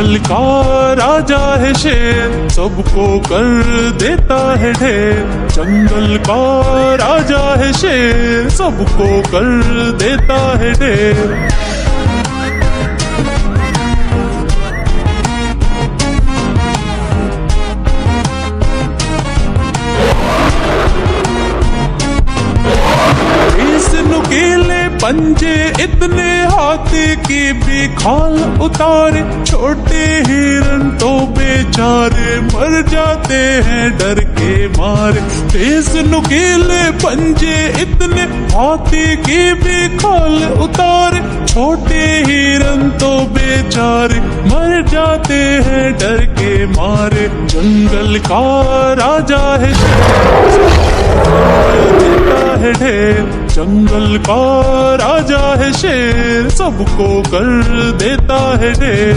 जंगल का राजा है शेर, सबको कर देता है ढेर। जंगल का राजा है शेर, सबको कर देता है ढेर। नुकीले पंजे इतने हाथी की भी खाल उतारे। छोटे हिरन तो बेचारे मर जाते हैं डर के मारे। तेज नुकीले पंजे इतने हाथी की भी खाल उतारे। छोटे हिरन तो बेचारे मर जाते हैं डर के मारे। जंगल का राजा है है ढेर। जंगल का राजा है शेर, सबको कर देता है ढेर।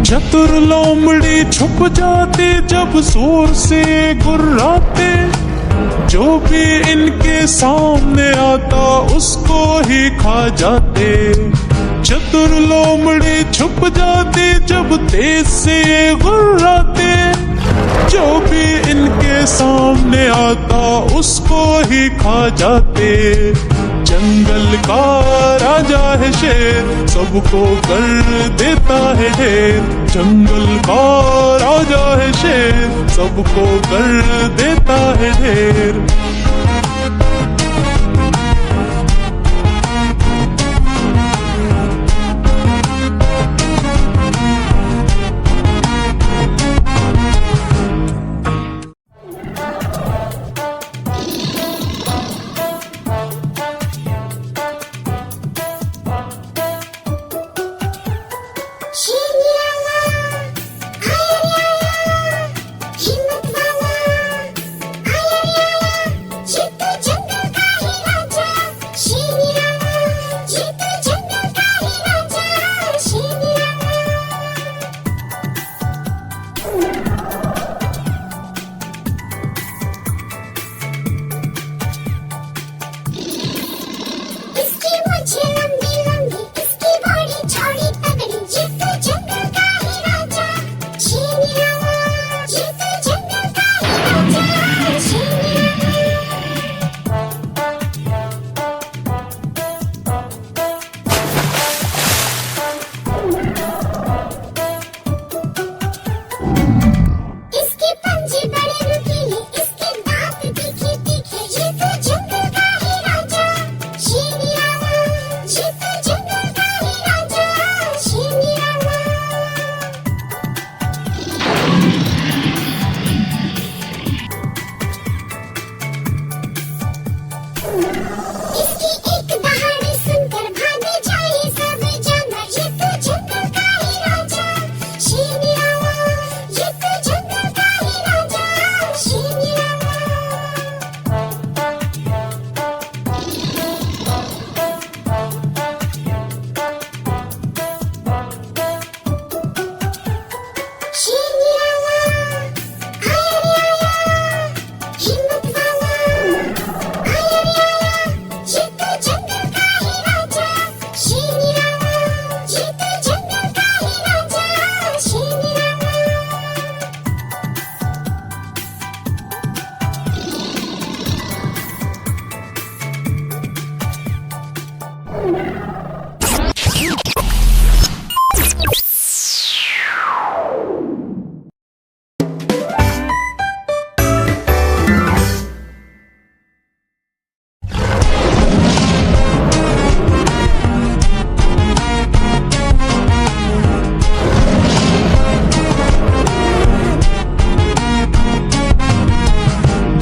चतुर लोमड़ी छुप जाते जब जोर से गुर्राते। जो भी इनके सामने आता उसको ही खा जाते। चतुर लोमड़ी छुप जाते जब तेज से गुर्राते। जो भी इनके सामने आता उसको ही खा जाते। जंगल का राजा है शेर, सबको कर देता है ढेर। जंगल का राजा है शेर, सबको कर देता है ढेर।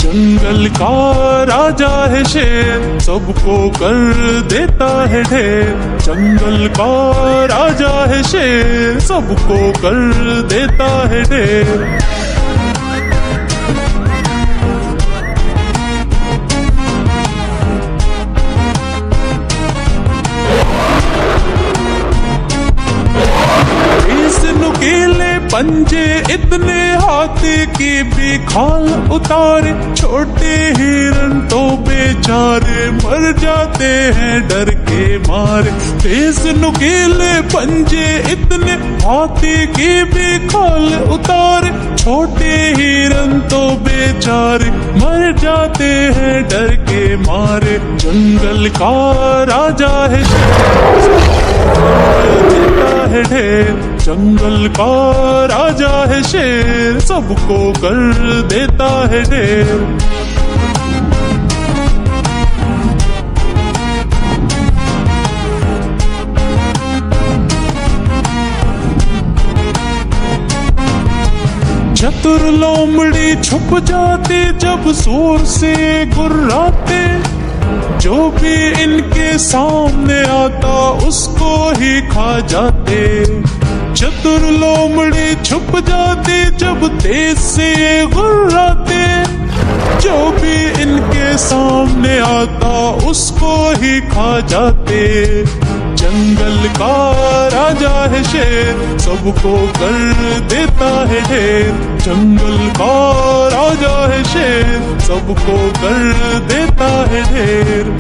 जंगल का राजा है शेर, सबको कर देता है ढेर। जंगल का राजा है शेर, सबको कर देता है ढेर। इस नुकीले पंजे इतने हाथ हाथी की भी खाल उतारे, छोटे हिरन तो बेचारे मर जाते हैं डर के मारे। तेज नुकीले पंजे इतने, हाथी की भी खाल उतारे, छोटे हिरन तो बेचारे मर जाते हैं डर के मारे। जंगल का राजा है देता है ढेर, जंगल का राजा है शेर, सबको कर देता है ढेर। चतुर लोमड़ी छुप जाती जब जोर से गुर्राते, जो भी इनके सामने आता उसको ही खा जाते। चतुर लोमड़ी छुप जाती जब तेज से गुर्राते, जो भी इनके सामने आता उसको ही खा जाते। जंगल का राजा है शेर, सबको कर देता है ढेर। जंगल का राजा है शेर, सबको कर देता है ढेर।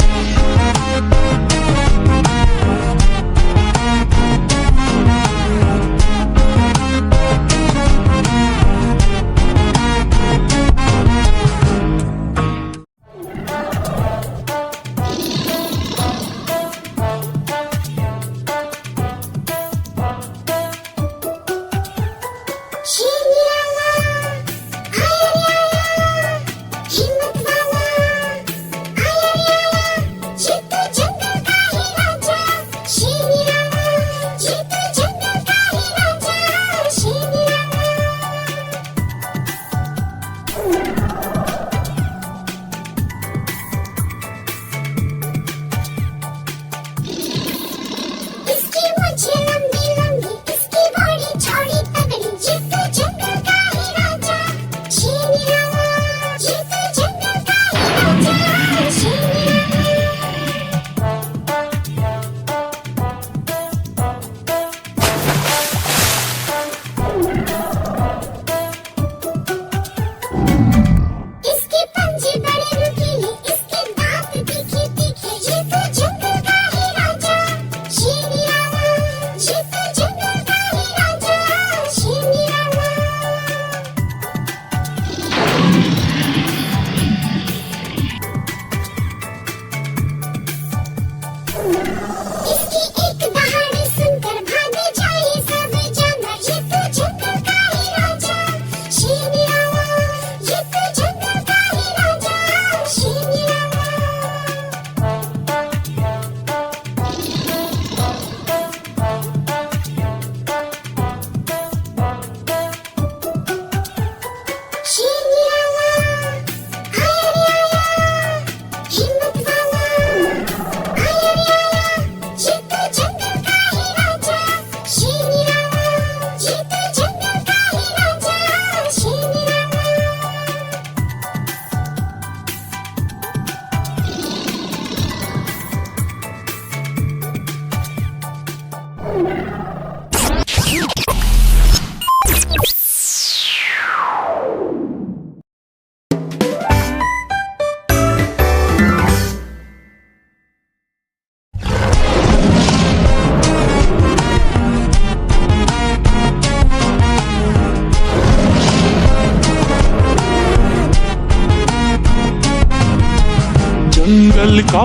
जंगल का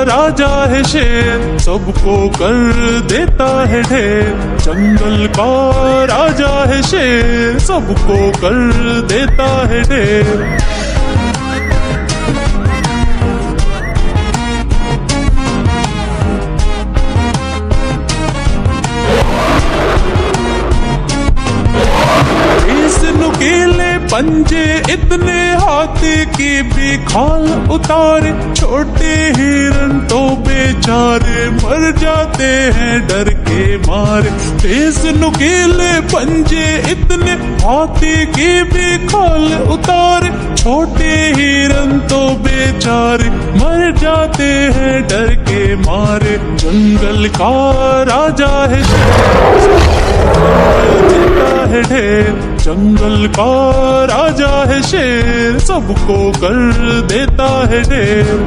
राजा है शेर, सबको कर देता है ढेर। जंगल का राजा है शेर, सबको कर देता है ढेर। नुकीले पंजे इतने, हाथी की भी खाल उतारे, छोटे हिरन तो बेचारे मर जाते हैं डर के मारे। तेज नुकीले पंजे इतने, हाथी की भी खाल उतारे, छोटे हिरन तो बेचारे मर जाते हैं डर के मारे। जंगल का राजा है देता है ढेर, जंगल का राजा है शेर, सबको कर देता है ढेर।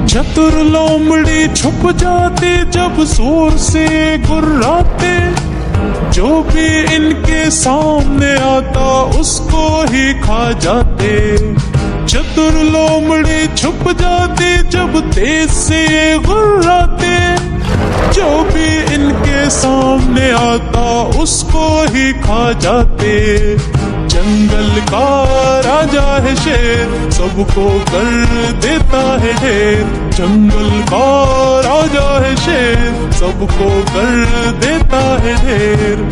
चतुर लोमड़ी छुप जाते जब जोर से गुर्राते, जो भी इनके सामने आता उसको ही खा जाते। चतुर लोमड़ी छुप जाते जब तेज से गुर्राते, जो भी इनके सामने आता उसको ही खा जाते। जंगल का राजा है शेर, सबको कर देता है ढेर। जंगल का राजा है शेर, सबको कर देता है ढेर।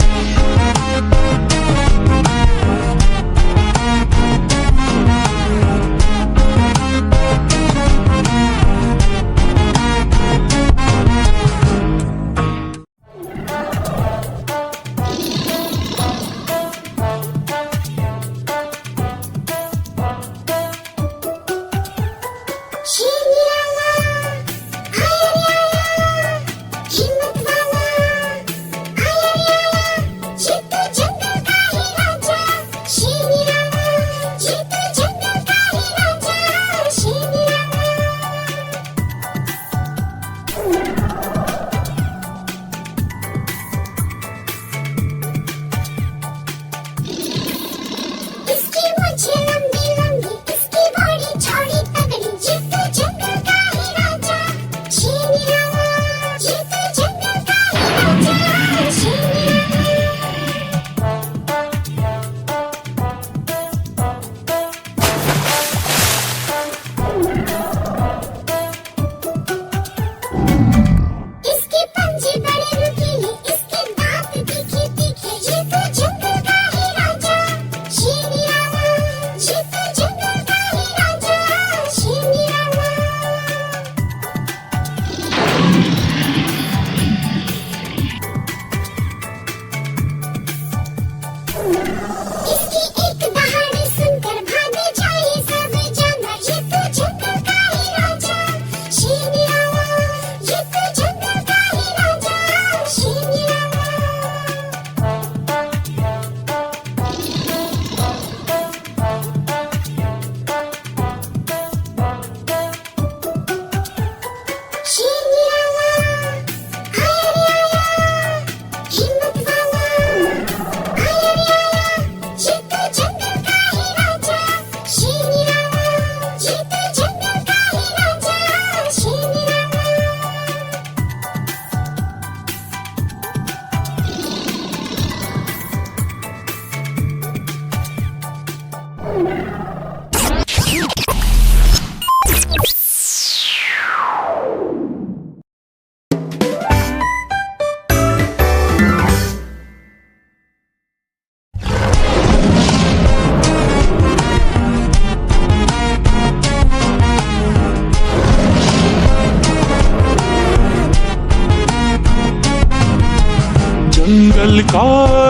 जंगल का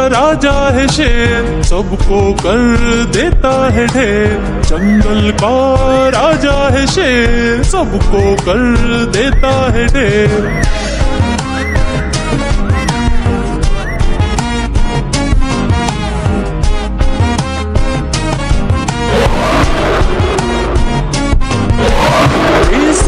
राजा है शेर, सबको कर देता है ढेर। जंगल का राजा है शेर, सबको कर देता है ढेर।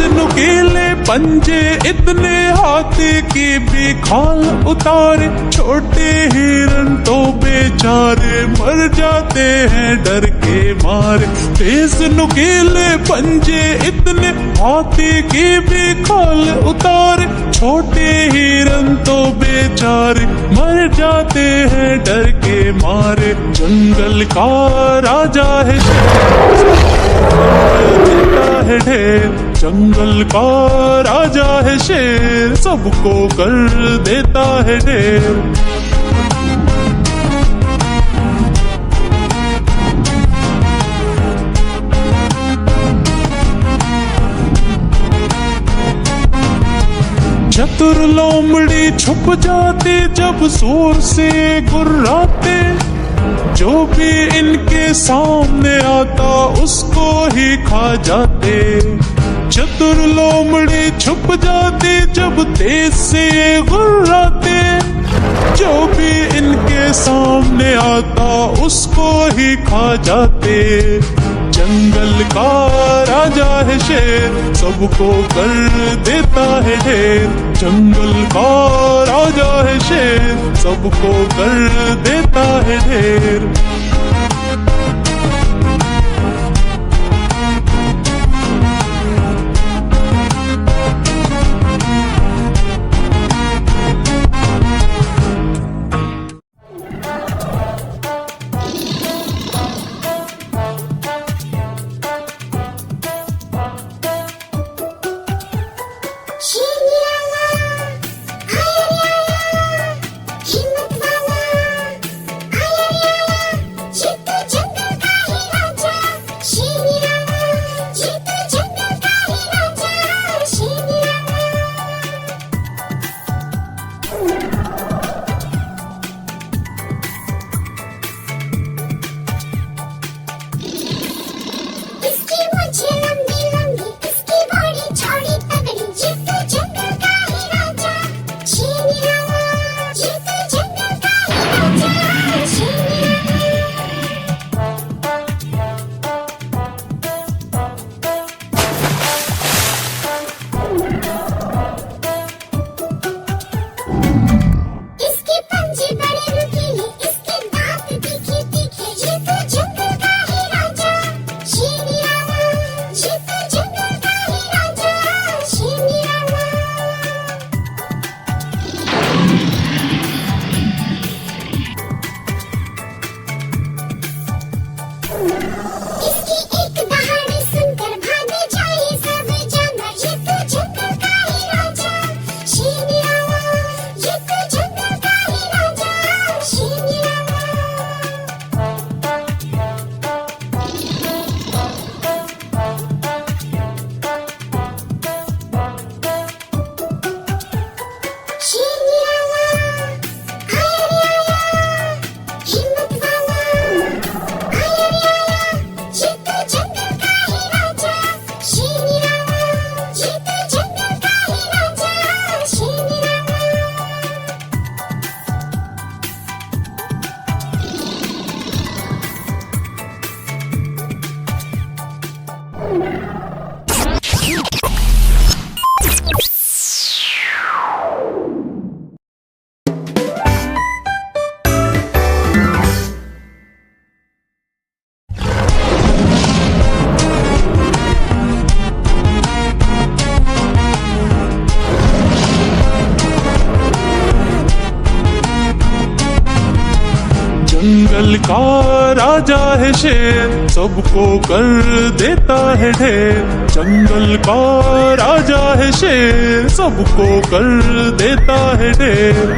नुकीले पंजे इतने हाथी की भी खाल उतारे, छोटे हिरन तो बेचारे मर जाते हैं डर के मारे। तेज नुकीले पंजे इतने हाथी की भी खाल उतारे, छोटे हिरन तो बेचारे मर जाते हैं डर के मारे। जंगल का राजा है है ढेर, जंगल का राजा है शेर, सबको कर देता है ढेर। चतुर लोमड़ी छुप जाते जब जोर से गुर्राते, जो भी इनके सामने आता उसको ही खा जाते। चतुर लोमड़ी छुप जाती जब तेज से ये गुर्राते। जो भी इनके सामने आता उसको ही खा जाते। जंगल का राजा है शेर, सबको कर देता है ढेर। जंगल का राजा है शेर, सबको कर देता है ढेर। जंगल का राजा है शेर, सबको कर देता है ढेर। जंगल का राजा है शेर, सबको कर देता है ढेर।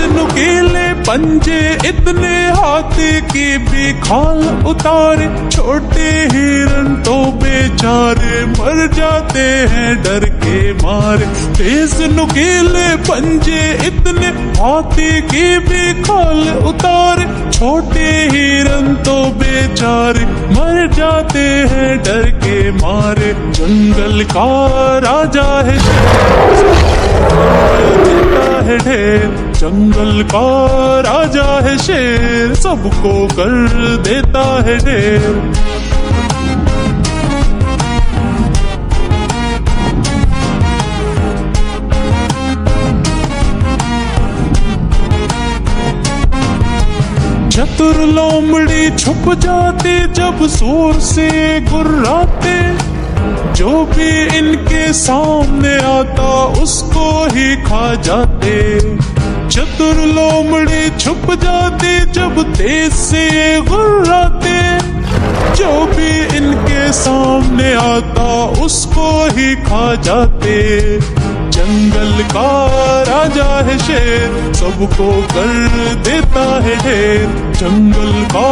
नुकीले पंजे इतने हाथी की भी खाल उतारे। छोटे हिरन तो बेचारे मर जाते हैं डर के मारे। तेज नुकीले पंजे इतने हाथी की भी खाल उतारे। छोटे हिरन तो बेचारे मर जाते हैं डर के मारे। जंगल का राजा है है ढेर। जंगल का राजा है शेर, सबको कर देता है ढेर। चतुर लोमड़ी छुप जाती जब जोर से गुर्राते। जो भी इनके सामने आता उसको ही खा जाते। चतुर लोमड़ी छुप जाती जब तेज से गुर्राते। जो भी इनके सामने आता उसको ही खा जाते। जंगल का राजा है शेर, सबको कर देता है ढेर। जंगल का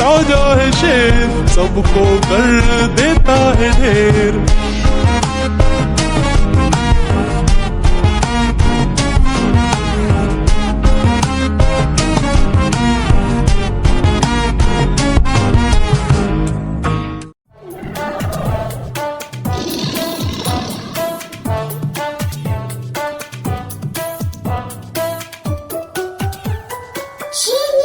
राजा है शेर, सबको कर देता है ढेर। She